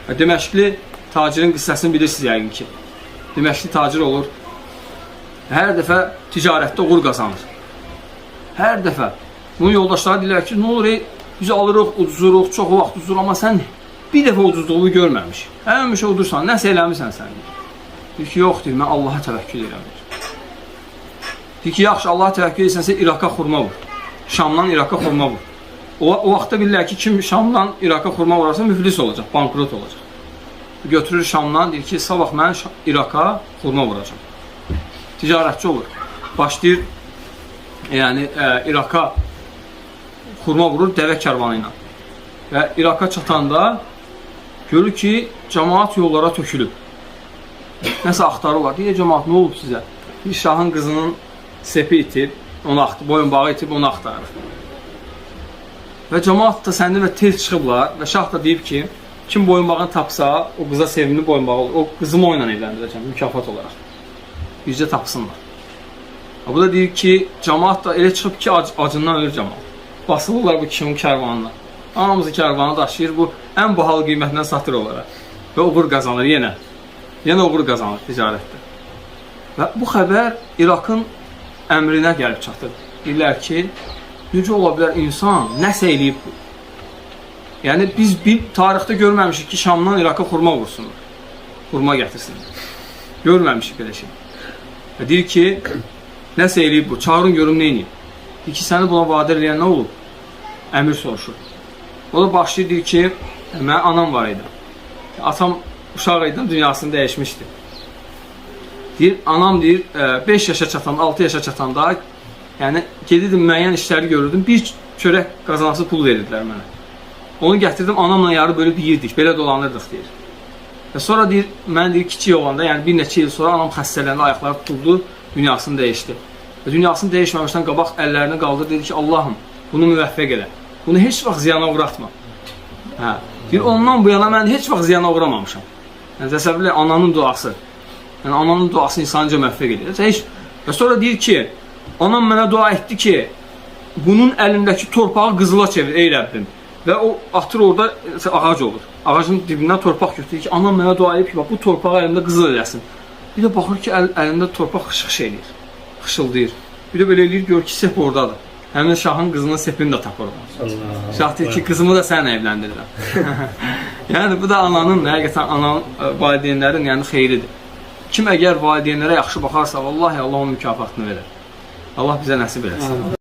Dəməşqli tacirin qissəsini bilirsiniz yəqin ki. Dəməşqli tacir olur. Hər dəfə ticarətdə uğur qazanır. Hər dəfə. Bunun yoldaşları deyirlər ki, nə olur, biz alırıq, uduzuruq, çox vaxt uduzuruq, amma sən bir dəfə uduzduğunu görməmiş. Həmişə udursan, nəsə eləmirsən sən. Deyir ki, yox, deyir, mən Allaha təvəkkül edirəm. Deyir ki, yaxşı, Allaha təvəkkül edirsənsə İraqa xurma vur. Şamdan İraqa xurma vur. O vaxtda bilirlər ki, kim Şamdan İraqa xurma vurarsa müflis olacaq, bankrot olacaq. Götürür Şamdan, deyir ki, sabah mən İraqa xurma vuracam. Ticarətçi olur. Başlayır, yəni İraqa xurma vurur dəvə kərvanı ilə. Və İraqa çatanda görür ki, cəmaat yollara tökülüb. Nəsə axtarırlar. Deyir, cəmaat, nə olub sizə? Bir şahın qızının sepi itib, boyunbağı itib, onu axtarır. Və cəmaat da səndə və tez çıxıblar və şah da deyib ki, kim boyunbağını tapsa, o qıza sevimli boyunbağı olur. O qızımı onunla evləndirəcəm, mükafat olaraq. Bircə tapsınlar. Bu da deyir ki, cəmaat da elə çıxıb ki, acından ölür cəmaat. Basılırlar bu kişinin kərvanına. Hamımızı kərvanı daşıyır, bu ən bahalı qiymətindən satır olaraq. Və uğur qazanır yenə. Yenə uğur qazanır ticarətdə. Və bu xəbər İraqın əmrinə gəlib çatır. Deyirlər ki, necə ola bilər insan nəsə eləyib bu? Yəni biz tarixdə görməmişik ki, Şamdan İraqa xurma vursunlar. Xurma gətirsinlər. Görməmişik belə şey. Və deyir ki, nəsə eləyib bu? Çağırın görüm nə eləyib? Deyir ki, səni buna vadar eləyən nə olub? Əmir soruşur. O da başlayır, deyir ki, mən anam var idi. Atam uşaq idi, dünyasını dəyişmişdi. Deyir, anam deyir, 5 yaşa çatan, 6 yaşa çatanda, yəni gedirdim, müəyyən işləri görürdüm, bir çörək qazanası pul verirdilər mənə. Onu gətirdim, anamla yarı bölüb yiyirdik, belə dolanırdıq, deyir. Və sonra deyir, mən deyir, kiçik olanda, yəni bir neçə il sonra anam xəstələndi, ayaqları tutuldu, dünyasını dəyişdi. Və dünyasını dəyişməmişdən qabaq əllərini qaldırdı, dedi ki, Allahım, bunu müvəffəq elə. Bunu heç vaxt ziyana uğratma. Deyir, ondan bu yana mən heç vaxt ziyana uğramamışam. Yəni, təsəvvürlə, ananın duası. Yəni, ananın duası insanca müvəffəq edir. Və sonra deyir ki, anam mənə dua etdi ki, bunun əlindəki torpağı qızıla çevir, ey Rəbbim. Və o atır orada ağac olur. Ağacın dibindən torpaq götürür ki, anam mənə dua edib ki, bu torpağı əlimdə qızıl eləsin. Bir də baxır ki, əlində torpaq xışqış eləyir, xışıldayır. Bir də belə eləyir, gör ki, sep oradadır. Həmin şahın qızının sepini də tapır. Şah deyir ki, qızımı da sənə evləndirirəm. Yəni, bu da ananın, həqiqətən ananın, valideynlərin yəni xeyridir. Kim əgər valideynlərə yaxşı baxarsa, vallahi Allah onun mükafatını verir. Allah bizə nəsib eləsin.